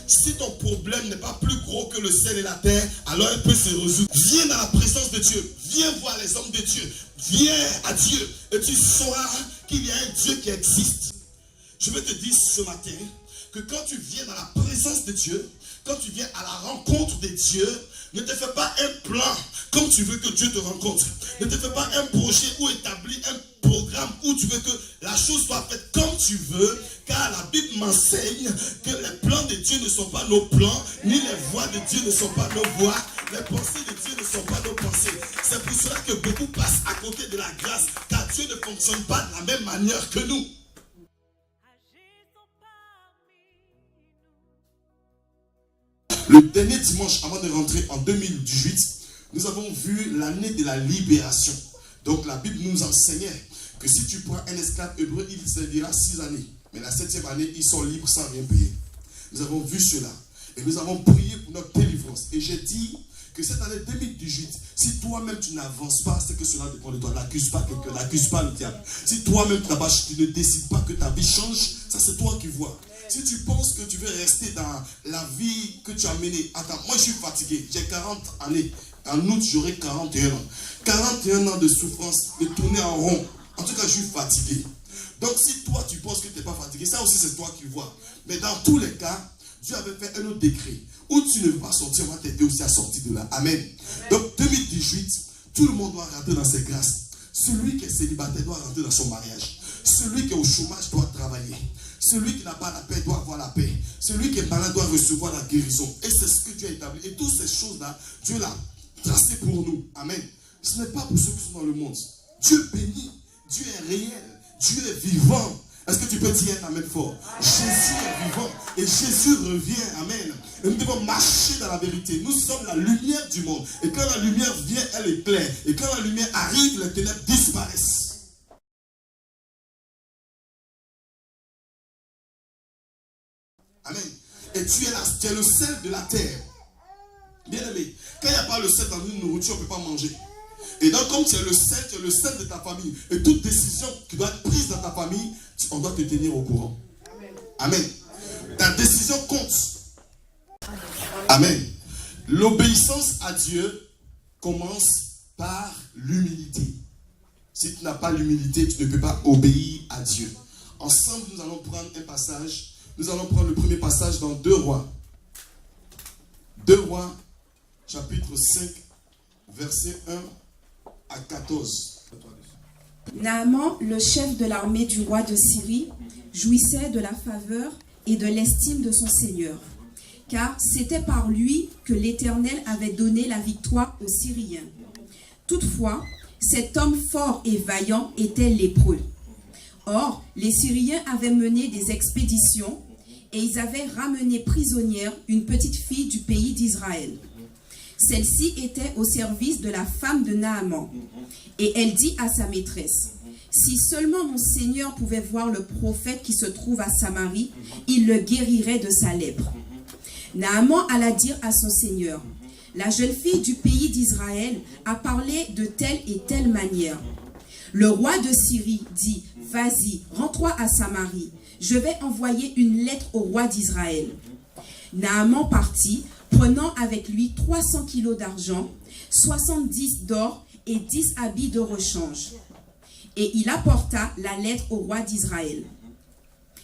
Si ton problème n'est pas plus gros que le ciel et la terre, alors il peut se résoudre. Viens dans la présence de Dieu. Viens voir les hommes de Dieu. Viens à Dieu et tu sauras qu'il y a un Dieu qui existe. Je vais te dire ce matin que quand tu viens dans la présence de Dieu, quand tu viens à la rencontre de Dieu, ne te fais pas un plan comme tu veux que Dieu te rencontre. Ne te fais pas un projet ou établir un programme où tu veux que la chose soit faite comme tu veux, car la Bible m'enseigne que les plans de Dieu ne sont pas nos plans, ni les voies de Dieu ne sont pas nos voies, les pensées de Dieu ne sont pas nos pensées. C'est pour cela que beaucoup passent à côté de la grâce, car Dieu ne fonctionne pas de la même manière que nous. Le dernier dimanche avant de rentrer en 2018, nous avons vu l'année de la libération. Donc la Bible nous enseignait que si tu prends un esclave hébreu, il servira 6 années. Mais la 7e année, ils sont libres sans rien payer. Nous avons vu cela. Et nous avons prié pour notre délivrance. Et j'ai dit que cette année 2018, si toi-même tu n'avances pas, c'est que cela dépend de toi. N'accuse pas quelqu'un, n'accuse pas le diable. Si toi-même tu ne décides pas que ta vie change, ça c'est toi qui vois. Si tu penses que tu veux rester dans la vie que tu as menée, attends, moi je suis fatigué, j'ai 40 années. En août, j'aurai 41 ans. 41 ans de souffrance, de tourner en rond. En tout cas, je suis fatigué. Donc si toi tu penses que tu n'es pas fatigué, ça aussi c'est toi qui vois. Mais dans tous les cas, Dieu avait fait un autre décret. Où tu ne veux pas sortir, on va t'aider aussi à sortir de là. Amen. Donc 2018, tout le monde doit rentrer dans ses grâces. Celui qui est célibataire doit rentrer dans son mariage. Celui qui est au chômage doit travailler. Celui qui n'a pas la paix doit avoir la paix. Celui qui est malade doit recevoir la guérison. Et c'est ce que Dieu a établi. Et toutes ces choses-là, Dieu l'a tracé pour nous. Amen. Ce n'est pas pour ceux qui sont dans le monde. Dieu bénit. Dieu est réel. Dieu est vivant. Est-ce que tu peux dire un amen fort? Jésus est vivant et Jésus revient. Amen. Et nous devons marcher dans la vérité. Nous sommes la lumière du monde. Et quand la lumière vient, elle éclaire. Et quand la lumière arrive, les ténèbres disparaissent. Amen. Et tu es le sel de la terre. Bien aimé, quand il n'y a pas le sel dans une nourriture, on ne peut pas manger. Et donc, comme tu es le sel de ta famille. Et toute décision qui doit être prise dans ta famille, on doit te tenir au courant. Amen. Ta décision compte. Amen. L'obéissance à Dieu commence par l'humilité. Si tu n'as pas l'humilité, tu ne peux pas obéir à Dieu. Ensemble, nous allons prendre un passage. Nous allons prendre le premier passage dans 2 Rois. 2 Rois, chapitre 5, verset 1 à 14. Naaman, le chef de l'armée du roi de Syrie, jouissait de la faveur et de l'estime de son Seigneur, car c'était par lui que l'Éternel avait donné la victoire aux Syriens. Toutefois, cet homme fort et vaillant était lépreux. Or, les Syriens avaient mené des expéditions et ils avaient ramené prisonnière une petite fille du pays d'Israël. Celle-ci était au service de la femme de Naaman. Et elle dit à sa maîtresse, « Si seulement mon Seigneur pouvait voir le prophète qui se trouve à Samarie, il le guérirait de sa lèpre. » Naaman alla dire à son Seigneur, « La jeune fille du pays d'Israël a parlé de telle et telle manière. » Le roi de Syrie dit, « Vas-y, rends-toi à Samarie. Je vais envoyer une lettre au roi d'Israël. » Naaman partit, prenant avec lui 300 kilos d'argent, 70 d'or et 10 habits de rechange. Et il apporta la lettre au roi d'Israël.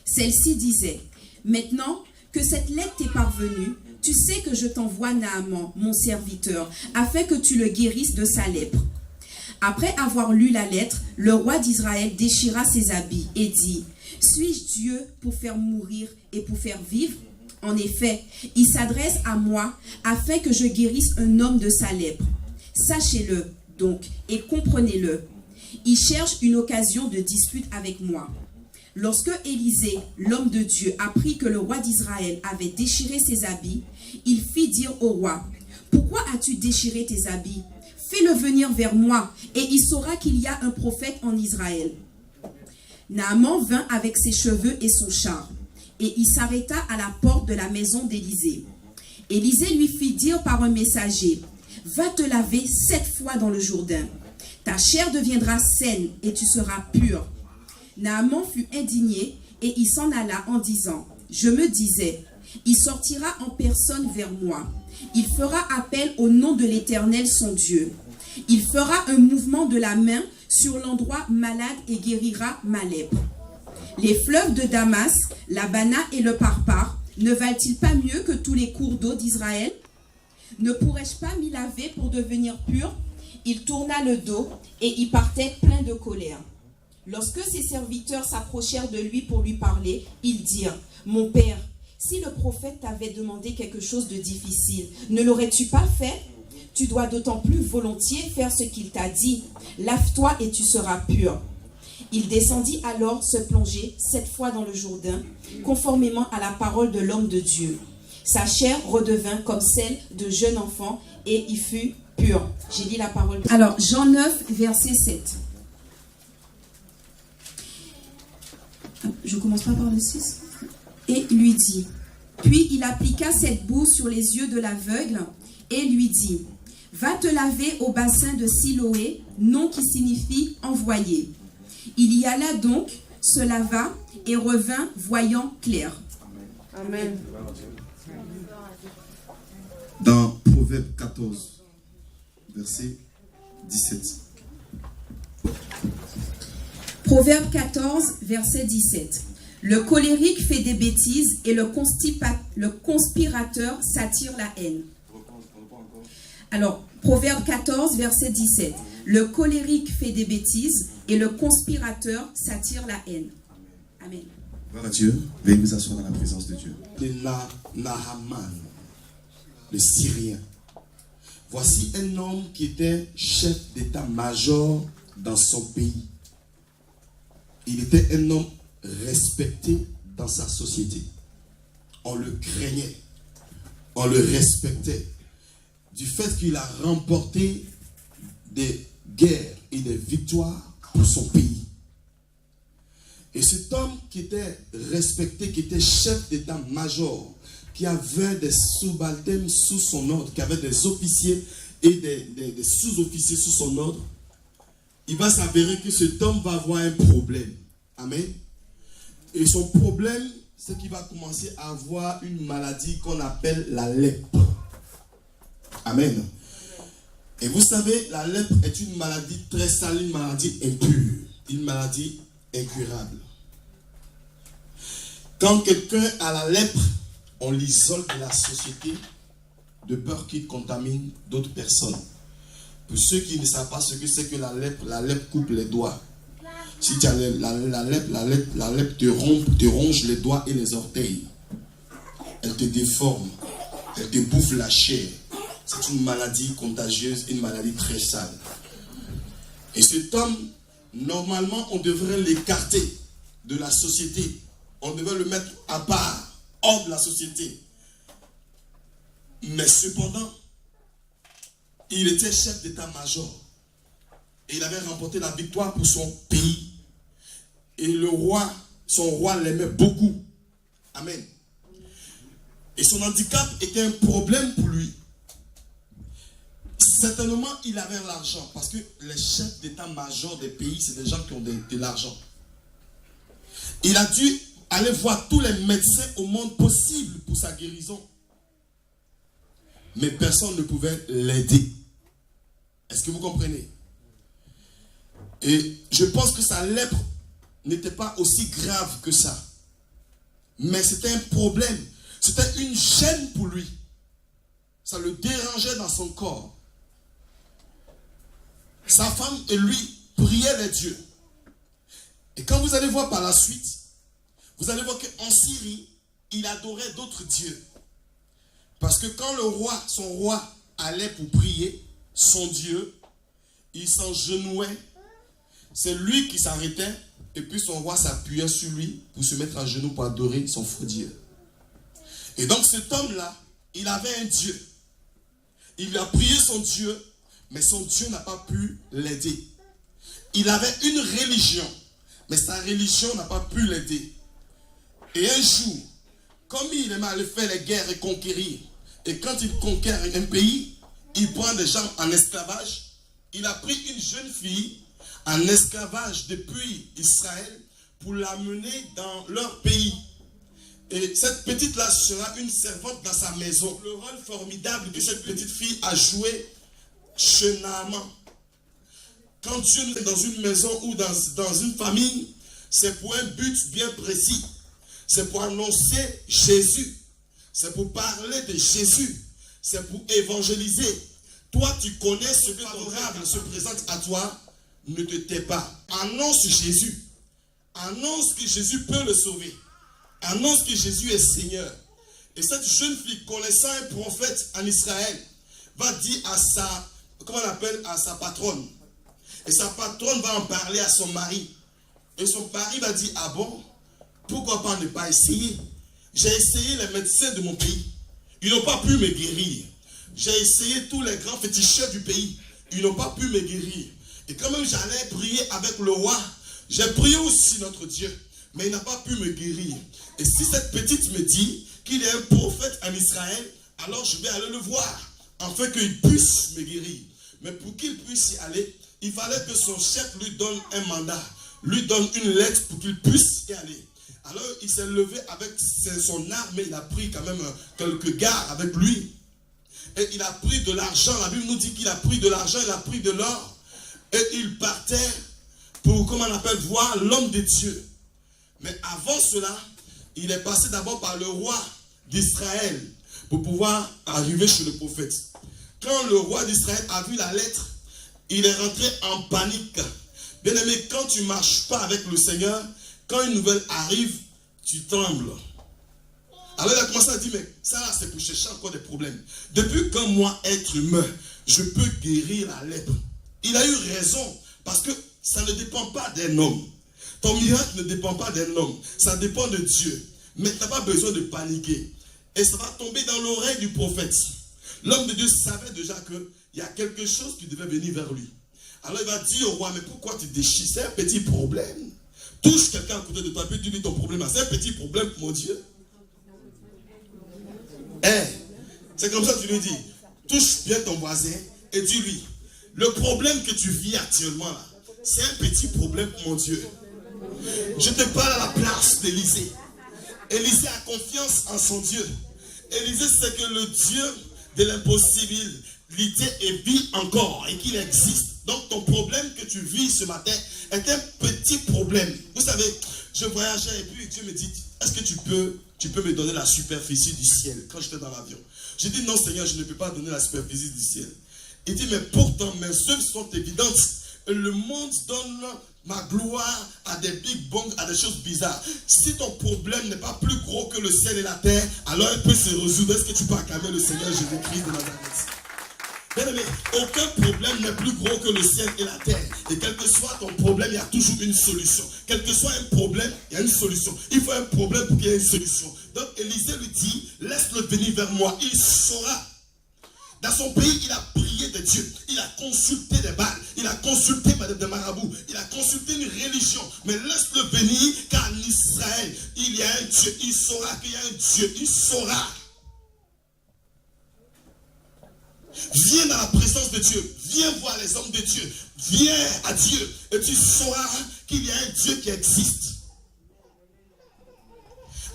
Celle-ci disait, « Maintenant que cette lettre t'est parvenue, tu sais que je t'envoie Naaman, mon serviteur, afin que tu le guérisses de sa lèpre. » Après avoir lu la lettre, le roi d'Israël déchira ses habits et dit, « Suis-je Dieu pour faire mourir et pour faire vivre? En effet, il s'adresse à moi afin que je guérisse un homme de sa lèpre. Sachez-le donc et comprenez-le. Il cherche une occasion de dispute avec moi. » Lorsque Élisée, l'homme de Dieu, apprit que le roi d'Israël avait déchiré ses habits, il fit dire au roi, « Pourquoi as-tu déchiré tes habits? Fais-le venir vers moi, et il saura qu'il y a un prophète en Israël. » Naaman vint avec ses cheveux et son char, et il s'arrêta à la porte de la maison d'Élisée. Élisée lui fit dire par un messager, « Va te laver 7 fois dans le Jourdain. Ta chair deviendra saine et tu seras pur. » Naaman fut indigné et il s'en alla en disant, « Je me disais, Il sortira en personne vers moi. Il fera appel au nom de l'Éternel son Dieu. Il fera un mouvement de la main sur l'endroit malade et guérira ma lèpre. Les fleuves de Damas, l'Abana et le Parpar, ne valent-ils pas mieux que tous les cours d'eau d'Israël? Ne pourrais-je pas m'y laver pour devenir pur? Il tourna le dos et y partait plein de colère. Lorsque ses serviteurs s'approchèrent de lui pour lui parler, ils dirent: Mon père, si le prophète t'avait demandé quelque chose de difficile, ne l'aurais-tu pas fait? Tu dois d'autant plus volontiers faire ce qu'il t'a dit. Lave-toi et tu seras pur. Il descendit alors se plonger 7 fois dans le Jourdain, conformément à la parole de l'homme de Dieu. Sa chair redevint comme celle de jeune enfant et il fut pur. J'ai dit la parole. Alors, Jean 9, verset 7. Je commence pas par le 6. Et lui dit. Puis il appliqua cette boue sur les yeux de l'aveugle et lui dit: Va te laver au bassin de Siloé, nom qui signifie envoyé. Il y alla donc, se lava et revint voyant clair. Amen. Dans Proverbe 14, verset 17. Proverbe 14, verset 17. Le colérique fait des bêtises et le conspirateur s'attire la haine. Alors, Proverbe 14, verset 17. Le colérique fait des bêtises et le conspirateur s'attire la haine. Amen. Gloire à Dieu. Veuillez vous asseoir dans la présence de Dieu. Naaman, le Syrien. Voici un homme qui était chef d'état-major dans son pays. Il était un homme respecté dans sa société. On le craignait. On le respectait. Du fait qu'il a remporté des guerres et des victoires pour son pays. Et cet homme qui était respecté, qui était chef d'état-major, qui avait des subalternes sous son ordre, qui avait des officiers et des sous-officiers sous son ordre, il va s'avérer que cet homme va avoir un problème. Amen. Et son problème, c'est qu'il va commencer à avoir une maladie qu'on appelle la lèpre. Amen. Et vous savez, la lèpre est une maladie très sale, une maladie impure, une maladie incurable. Quand quelqu'un a la lèpre, on l'isole de la société de peur qu'il contamine d'autres personnes. Pour ceux qui ne savent pas ce que c'est que la lèpre coupe les doigts. Si tu as la lèpre te ronge les doigts et les orteils. Elle te déforme. Elle te bouffe la chair. C'est une maladie contagieuse, une maladie très sale. Et cet homme, normalement, on devrait l'écarter de la société. On devrait le mettre à part, hors de la société. Mais cependant, il était chef d'état-major. Et il avait remporté la victoire pour son pays. Et le roi, son roi l'aimait beaucoup. Amen. Et son handicap était un problème pour lui. Certainement, il avait l'argent. Parce que les chefs d'état-major des pays, c'est des gens qui ont de l'argent. Il a dû aller voir tous les médecins au monde possible pour sa guérison. Mais personne ne pouvait l'aider. Est-ce que vous comprenez? Et je pense que sa lèpre n'était pas aussi grave que ça. Mais c'était un problème. C'était une gêne pour lui. Ça le dérangeait dans son corps. Sa femme et lui priaient les dieux. Et quand vous allez voir par la suite, vous allez voir qu'en Syrie, il adorait d'autres dieux. Parce que quand son roi allait pour prier son Dieu, il s'engenouait. C'est lui qui s'arrêtait et puis son roi s'appuyait sur lui pour se mettre à genoux pour adorer son faux Dieu. Et donc cet homme-là, il avait un Dieu. Il lui a prié son Dieu, mais son Dieu n'a pas pu l'aider. Il avait une religion, mais sa religion n'a pas pu l'aider. Et un jour, comme il aimait aller faire les guerres et conquérir, et quand il conquiert un pays, il prend des gens en esclavage. Il a pris une jeune fille en esclavage depuis Israël pour l'amener dans leur pays. Et cette petite-là sera une servante dans sa maison. Le rôle formidable que cette petite fille a joué chez Naaman. Quand Dieu est dans une maison ou dans une famille, c'est pour un but bien précis. C'est pour annoncer Jésus. C'est pour parler de Jésus. C'est pour évangéliser. Toi, tu connais ce que favorable se présente à toi. Ne te tais pas. Annonce Jésus. Annonce que Jésus peut le sauver. Annonce que Jésus est Seigneur. Et cette jeune fille, connaissant un prophète en Israël, va dire à sa, comment on appelle, à sa patronne. Et sa patronne va en parler à son mari. Et son mari va dire, ah bon, pourquoi pas ne pas essayer? J'ai essayé les médecins de mon pays. Ils n'ont pas pu me guérir. J'ai essayé tous les grands féticheurs du pays. Ils n'ont pas pu me guérir. Et quand même j'allais prier avec le roi, j'ai prié aussi notre Dieu. Mais il n'a pas pu me guérir. Et si cette petite me dit qu'il est un prophète en Israël, alors je vais aller le voir, afin qu'il puisse me guérir. Mais pour qu'il puisse y aller, il fallait que son chef lui donne un mandat, lui donne une lettre pour qu'il puisse y aller. Alors il s'est levé avec son arme, il a pris quand même quelques gars avec lui. Et il a pris de l'argent, la Bible nous dit qu'il a pris de l'argent, il a pris de l'or. Et il partait pour, comment on appelle, voir l'homme de Dieu. Mais avant cela, il est passé d'abord par le roi d'Israël pour pouvoir arriver chez le prophète. Quand le roi d'Israël a vu la lettre, il est rentré en panique. Bien aimé, quand tu ne marches pas avec le Seigneur, quand une nouvelle arrive, tu trembles. Alors il a commencé à dire, mais ça là, c'est pour chercher encore des problèmes. Depuis quand moi, être humain, je peux guérir la lèpre. Il a eu raison, parce que ça ne dépend pas d'un homme. Ton miracle ne dépend pas d'un homme, ça dépend de Dieu. Mais tu n'as pas besoin de paniquer. Et ça va tomber dans l'oreille du prophète. L'homme de Dieu savait déjà qu'il y a quelque chose qui devait venir vers lui. Alors il va dire au roi, mais pourquoi tu déchires? C'est un petit problème. Touche quelqu'un à côté de toi, puis tu dis ton problème. C'est un petit problème, mon Dieu. C'est comme ça que tu lui dis. Touche bien ton voisin et dis-lui, le problème que tu vis actuellement là, c'est un petit problème, mon Dieu. Je te parle à la place d'Élisée. Élisée a confiance en son Dieu. Élisée sait que le Dieu de l'impossibilité vit encore et qu'il existe. Donc ton problème que tu vis ce matin est un petit problème. Vous savez, je voyageais et puis Dieu me dit, est-ce que tu peux me donner la superficie du ciel? Quand j'étais dans l'avion, j'ai dit non Seigneur, je ne peux pas donner la superficie du ciel. Il dit, mais pourtant mes œuvres sont évidentes. Le monde donne ma gloire à des big bangs, à des choses bizarres. Si ton problème n'est pas plus gros que le ciel et la terre, alors il peut se résoudre. Est-ce que tu peux acclamer le Seigneur Jésus-Christ de Nazareth? Bien aimé, aucun problème n'est plus gros que le ciel et la terre. Et quel que soit ton problème, il y a toujours une solution. Quel que soit un problème, il y a une solution. Il faut un problème pour qu'il y ait une solution. Donc Élisée lui dit, laisse-le venir vers moi, il saura. Dans son pays, il a prié de Dieu. Il a consulté des Baals. Il a consulté des marabouts. Il a consulté une religion. Mais laisse-le venir, car en Israël, il y a un Dieu. Il saura qu'il y a un Dieu. Il saura. Viens dans la présence de Dieu. Viens voir les hommes de Dieu. Viens à Dieu. Et tu sauras qu'il y a un Dieu qui existe.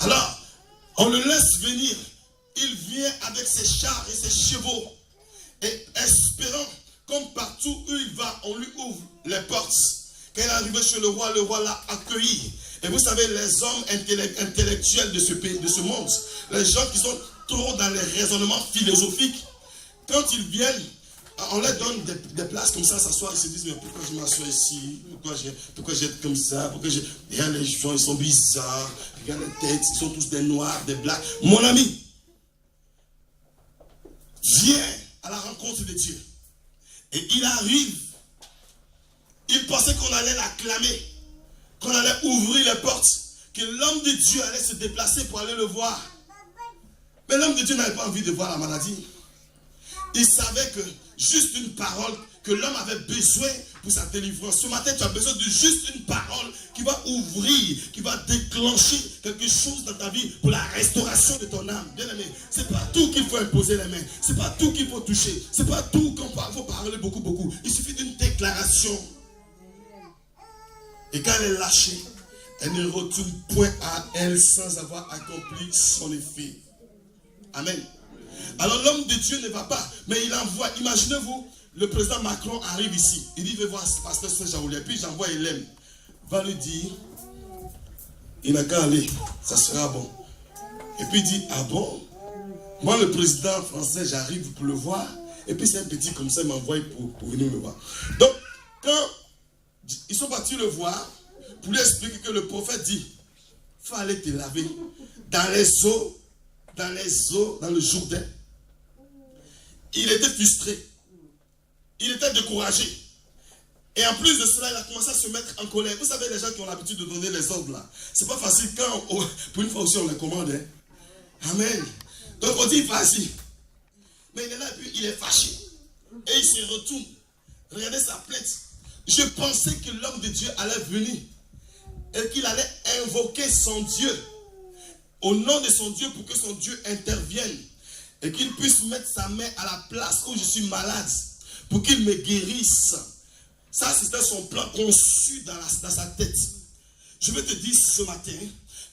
Alors, on le laisse venir. Il vient avec ses chars et ses chevaux. Et espérant, comme partout où il va, on lui ouvre les portes. Quand il est arrivé chez le roi l'a accueilli. Et vous savez, les hommes intellectuels de ce pays, de ce monde, les gens qui sont trop dans les raisonnements philosophiques, quand ils viennent, on leur donne des places comme ça, s'asseoir, ils se disent, mais pourquoi je m'assois ici? Pourquoi j'ai comme ça? Regarde les gens, ils sont bizarres. Regarde les têtes, ils sont tous des noirs, des blacks. Mon ami, viens à la rencontre de Dieu. Et il arrive. Il pensait qu'on allait l'acclamer, qu'on allait ouvrir les portes, que l'homme de Dieu allait se déplacer pour aller le voir. Mais l'homme de Dieu n'avait pas envie de voir la maladie. Il savait que juste une parole que l'homme avait besoin pour sa délivrance. Ce matin, tu as besoin de juste une parole qui va ouvrir, qui va déclencher quelque chose dans ta vie pour la restauration de ton âme. Bien aimé, c'est pas tout qu'il faut imposer les mains. C'est pas tout qu'il faut toucher. C'est pas tout qu'il faut parler beaucoup. Il suffit d'une déclaration. Et quand elle est lâchée, Elle ne retourne point à elle sans avoir accompli son effet. Amen. Alors l'homme de Dieu ne va pas, mais il envoie. Imaginez-vous, le président Macron arrive ici. Il dit, je vais voir ce pasteur Saint-Jean-Oulé. Puis j'envoie Hélène. Va lui dire, il n'a qu'à aller, ça sera bon. Et puis il dit, ah bon? Moi, le président français, j'arrive pour le voir. Et puis c'est un petit comme ça, il m'envoie pour venir me voir. Donc, quand ils sont partis le voir, pour lui expliquer que le prophète dit, il faut aller te laver dans les eaux, dans le Jourdain. Il était frustré. Il était découragé. Et en plus de cela, il a commencé à se mettre en colère. Vous savez, les gens qui ont l'habitude de donner les ordres là, c'est pas facile quand, pour une fois aussi, on les commande. Hein? Amen. Donc on dit, vas-y. Mais il est là et puis il est fâché. Et il se retourne. Regardez sa plainte. Je pensais que l'homme de Dieu allait venir. Et qu'il allait invoquer son Dieu. Au nom de son Dieu pour que son Dieu intervienne. Et qu'il puisse mettre sa main à la place où je suis malade. Pour qu'il me guérisse. Ça, c'était son plan conçu dans sa tête. Je veux te dire ce matin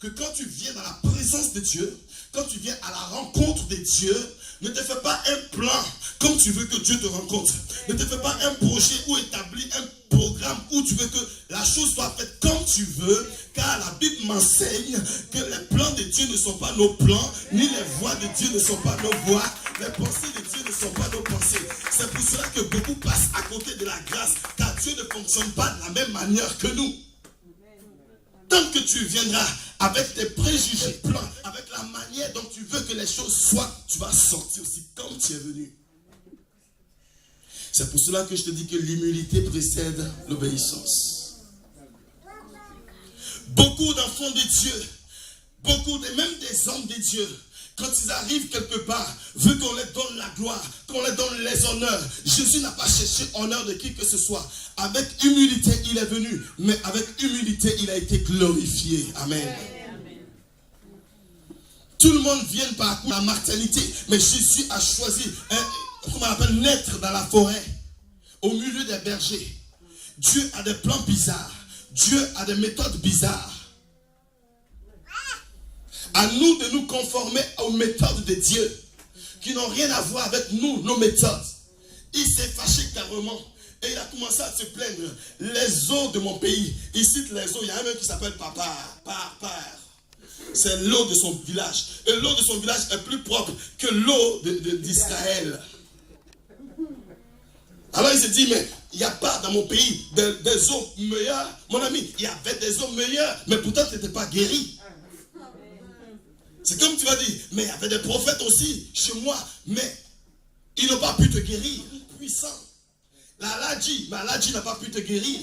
que quand tu viens dans la présence de Dieu, quand tu viens à la rencontre de Dieu, ne te fais pas un plan comme tu veux que Dieu te rencontre. Ne te fais pas un projet ou établir un programme où tu veux que la chose soit faite comme tu veux, car la Bible m'enseigne que les plans de Dieu ne sont pas nos plans, ni les voies de Dieu ne sont pas nos voies, les pensées de Dieu ne sont pas nos pensées. C'est pour cela que beaucoup passent à côté de la grâce, car Dieu ne fonctionne pas de la même manière que nous. Tant que tu viendras avec tes préjugés, plans, avec la manière dont tu veux que les choses soient, tu vas sortir aussi comme tu es venu. C'est pour cela que je te dis que l'humilité précède l'obéissance. Beaucoup d'enfants de Dieu, même des hommes de Dieu, quand ils arrivent quelque part, veulent qu'on leur donne la gloire, qu'on leur donne les honneurs. Jésus n'a pas cherché honneur de qui que ce soit. Avec humilité, il est venu. Mais avec humilité, il a été glorifié. Amen. Tout le monde vient par la maternité. Mais Jésus a choisi, comment on appelle, naître dans la forêt, au milieu des bergers. Dieu a des plans bizarres. Dieu a des méthodes bizarres. À nous de nous conformer aux méthodes de Dieu, qui n'ont rien à voir avec nous, nos méthodes. Il s'est fâché carrément. Et il a commencé à se plaindre. Les eaux de mon pays. Il cite les eaux. Il y a un mec qui s'appelle Papa. C'est l'eau de son village. Et l'eau de son village est plus propre que l'eau d'Israël. Alors il se dit, mais il n'y a pas dans mon pays des eaux meilleures. Mon ami, il y avait des eaux meilleures. Mais pourtant, tu n'étais pas guéri. C'est comme tu vas dire, mais il y avait des prophètes aussi chez moi. Mais ils n'ont pas pu te guérir. Puissant. La Ladji n'a pas pu te guérir.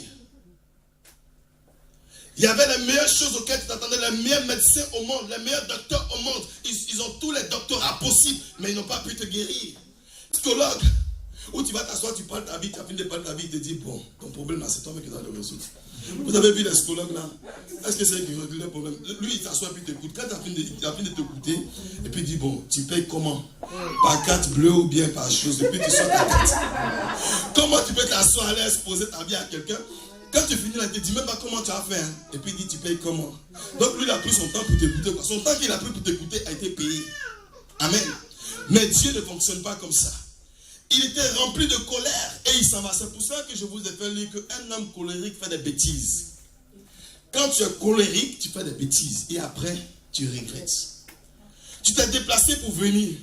Il y avait les meilleures choses auxquelles tu t'attendais, les meilleurs médecins au monde, les meilleurs docteurs au monde. Ils ont tous les doctorats possibles, mais ils n'ont pas pu te guérir. Psychologue, où tu vas t'asseoir, tu parles ta vie, tu as fini de parler ta vie, tu te dis, bon, ton problème là, c'est toi-même qui dois le résoudre. Vous avez vu les psychologues là? Est-ce que c'est eux qui règlent le problème? Lui, il t'assoit et puis t'écoute. Quand tu as fini de t'écouter, et puis il dit, bon, tu payes comment? Par carte bleue ou bien par chose? Et puis tu sors ta carte. Comment tu peux t'asseoir, aller exposer ta vie à quelqu'un? Quand tu finis là, il te dit même pas comment tu as fait. Hein? Et puis il dit, tu payes comment? Donc lui, il a pris son temps pour t'écouter. Son temps qu'il a pris pour t'écouter a été payé. Amen. Mais Dieu ne fonctionne pas comme ça. Il était rempli de colère et il s'en va. C'est pour ça que je vous ai fait lire qu'un homme colérique fait des bêtises. Quand tu es colérique, tu fais des bêtises. Et après, tu regrettes. Tu t'es déplacé pour venir.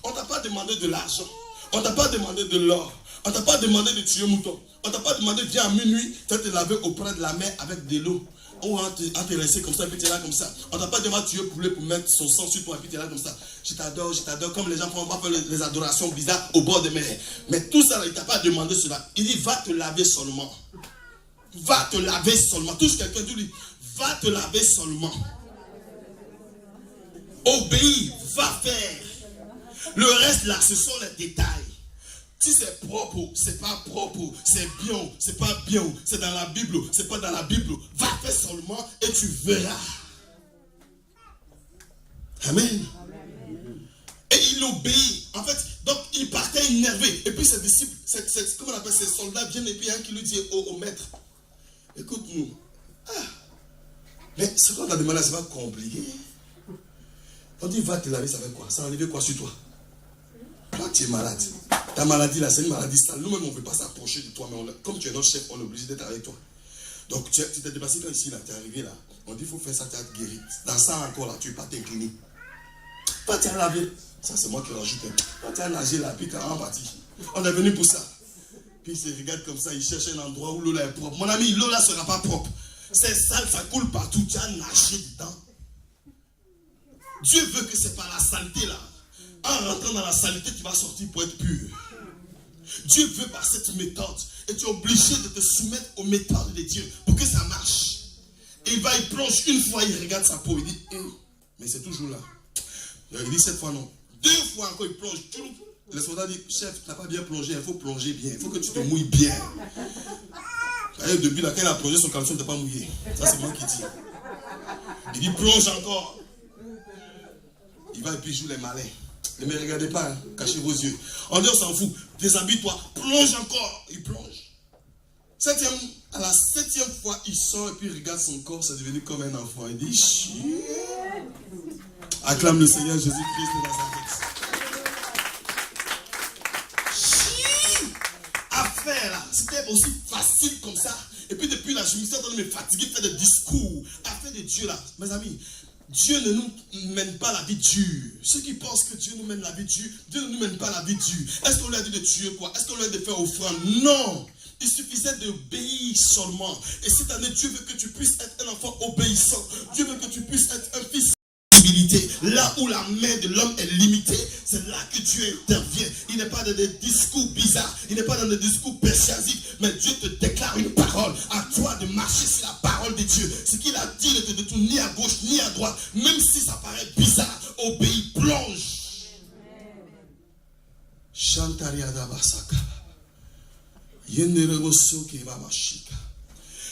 On ne t'a pas demandé de l'argent. On ne t'a pas demandé de l'or. On ne t'a pas demandé de tuer mouton. On ne t'a pas demandé, viens à minuit, tu vas te laver auprès de la mer avec de l'eau. Ou on te laisser comme ça, puis tu es là comme ça. On ne t'a pas demandé de tuer poulet pour mettre son sang sur toi, puis tu es là comme ça. Je t'adore, comme les gens font, on va faire les adorations bizarres au bord de mer. Mais tout ça, il ne t'a pas demandé cela. Il dit, va te laver seulement. Va te laver seulement. Touche quelqu'un, tu lui dis, va te laver seulement. Obéis, va faire. Le reste là, ce sont les détails. Si c'est propre, c'est pas propre, c'est bien, c'est pas bien, c'est dans la Bible, c'est pas dans la Bible, va faire seulement et tu verras. Amen. Et il obéit. En fait, donc il partait énervé. Et puis ses disciples, comment on appelle, ses soldats viennent et puis un qui lui dit au maître, écoute-nous, Mais ce qu'on t'a demandé, c'est pas compliqué. On dit va te laver, ça fait quoi? Ça enlève quoi sur toi? Toi, tu es malade. Ta maladie là, c'est une maladie sale. Nous-mêmes, on ne veut pas s'approcher de toi, mais comme tu es notre chef, on est obligé d'être avec toi. Donc, tu t'es dépassé quand ici, là, tu es arrivé là. On dit il faut faire ça, tu as guéri. Dans ça encore là, tu ne peux pas t'incliner. Toi, tu as lavé. Ça, c'est moi qui rajoute. Toi, tu as nagé là, puis tu es en partie. On est venu pour ça. Puis il se regarde comme ça, il cherche un endroit où l'eau là est propre. Mon ami, l'eau là ne sera pas propre. C'est sale, ça coule partout. Tu as nagé dedans. Dieu veut que c'est par la saleté là. En rentrant dans la saleté, tu vas sortir pour être pur. Dieu veut par cette méthode. Et tu es obligé de te soumettre aux méthodes de Dieu pour que ça marche. Et il plonge une fois, il regarde sa peau, il dit, mais c'est toujours là. Il dit cette fois non. 2 fois encore, il plonge. Le soldat dit, chef, tu n'as pas bien plongé, il faut plonger bien. Il faut que tu te mouilles bien. Et depuis là, quand il a plongé, son caleçon n'était pas mouillé. Ça, c'est moi qui dis. Il dit, plonge encore. Il va et puis il joue les malins. Ne me regardez pas, hein. Cachez vos yeux. On dit, on s'en fout. Déshabille-toi, plonge encore. Il plonge. À la 7e fois, il sort et puis il regarde son corps, c'est devenu comme un enfant. Il dit, chut. Acclame le Seigneur Jésus-Christ de Nazareth. À faire là, c'était aussi facile comme ça. Et puis depuis là, je me suis en train de me fatiguer de faire des discours. À faire de Dieu là, mes amis. Dieu ne nous mène pas la vie dure. Ceux qui pensent que Dieu nous mène la vie dure, Dieu ne nous mène pas la vie dure. Est-ce qu'on lui a dit de tuer quoi? Est-ce qu'on lui a dit de faire offrande? Non. Il suffisait d'obéir seulement. Et cette année, Dieu veut que tu puisses être un enfant obéissant. Dieu veut que tu puisses être un fils. Là où la main de l'homme est limitée, c'est là que Dieu intervient. Il n'est pas dans des discours bizarres, il n'est pas dans des discours persuasifs, mais Dieu te déclare une parole. À toi de marcher sur la parole de Dieu. Ce qu'il a dit ne te détourne ni à gauche ni à droite, même si ça paraît bizarre. Obéis, plonge.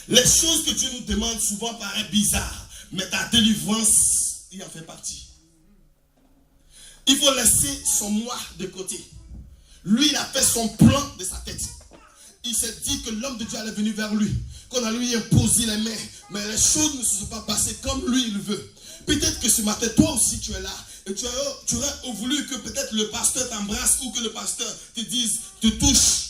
Les choses que Dieu nous demande souvent paraissent bizarres, mais ta délivrance, il en fait partie. Il faut laisser son moi de côté. Lui, il a fait son plan de sa tête. Il s'est dit que l'homme de Dieu allait venir vers lui, qu'on allait lui imposer les mains, mais les choses ne se sont pas passées comme lui il veut. Peut-être que ce matin, toi aussi tu es là, et tu aurais voulu que peut-être le pasteur t'embrasse ou que le pasteur te dise, te touche.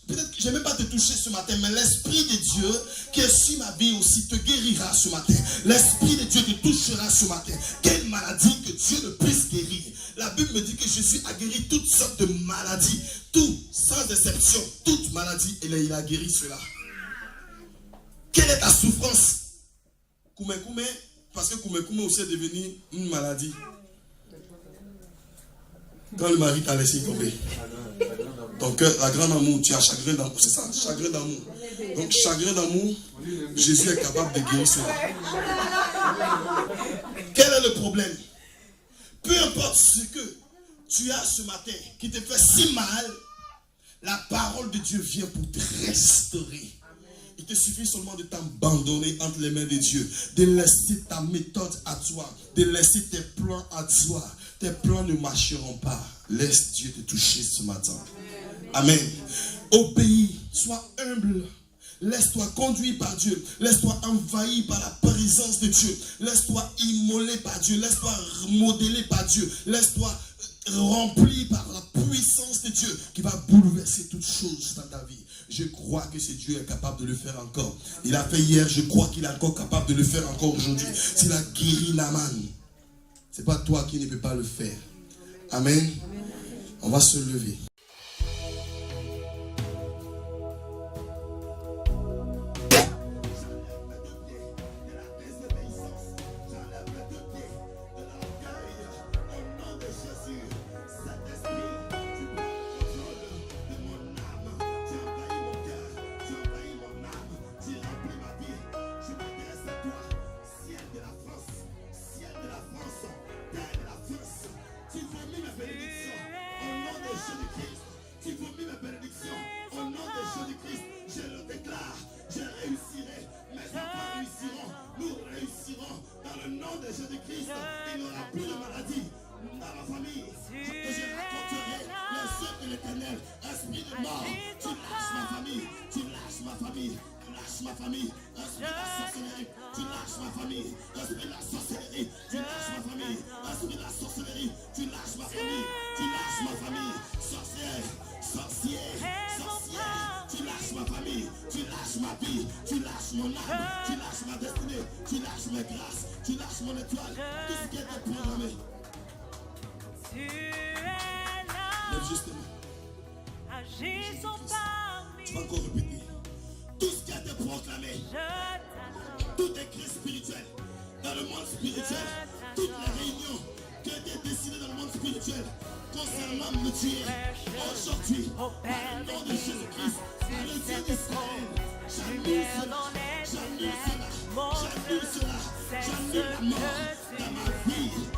Peut-être que je n'ai même pas te toucher ce matin, mais l'Esprit de Dieu qui est sur ma vie aussi te guérira ce matin. L'Esprit de Dieu te touchera ce matin. Quelle maladie que Dieu ne puisse guérir. La Bible me dit que je suis à guérir toutes sortes de maladies. Tout, sans exception, toute maladie, il a guéri cela. Quelle est ta souffrance? Koumé, parce que Koumé aussi est devenu une maladie. Quand le mari t'a laissé tomber. Ton cœur, la grande amour, tu as chagrin d'amour, c'est ça, chagrin d'amour. Donc chagrin d'amour, Jésus est capable de guérir cela. Quel est le problème? Peu importe ce que tu as ce matin qui te fait si mal, la parole de Dieu vient pour te restaurer. Il te suffit seulement de t'abandonner entre les mains de Dieu, de laisser ta méthode à toi, de laisser tes plans à toi. Tes plans ne marcheront pas. Laisse Dieu te toucher ce matin. Amen. Obéis, sois humble. Laisse-toi conduire par Dieu. Laisse-toi envahir par la présence de Dieu. Laisse-toi immoler par Dieu. Laisse-toi modeler par Dieu. Laisse-toi remplir par la puissance de Dieu qui va bouleverser toutes choses dans ta vie. Je crois que ce Dieu est capable de le faire encore. Il a fait hier, je crois qu'il est encore capable de le faire encore aujourd'hui. S'il a guéri Naaman, ce n'est pas toi qui ne peux pas le faire. Amen. On va se lever. lâches ma famille. Esprit de la sorcellerie, tu lâches ma famille. Esprit de la sorcellerie, tu lâches ma famille. Esprit de la sorcellerie, tu lâches ma famille. Tu lâches ma famille. Sorcière, sorcier, sorcier, tu lâches ma famille. Tu lâches ma vie. Tu lâches mon âme. Tu lâches ma destinée. Tu lâches mes grâces. Tu lâches mon étoile. Tout ce qui était programmé. Tu es là. Lève justement. Agissons parmi Tu vas encore répéter. Tout ce qui a été proclamé. Je t'attends. Tout écrit spirituel dans le monde spirituel, toutes les réunions qui ont été décidées dans le monde spirituel concernant me tuer aujourd'hui, par le nom de Jésus-Christ, par le Dieu d'Israël, j'annule cela, j'annule cela, j'annule cela, j'annule la mort dans ma vie.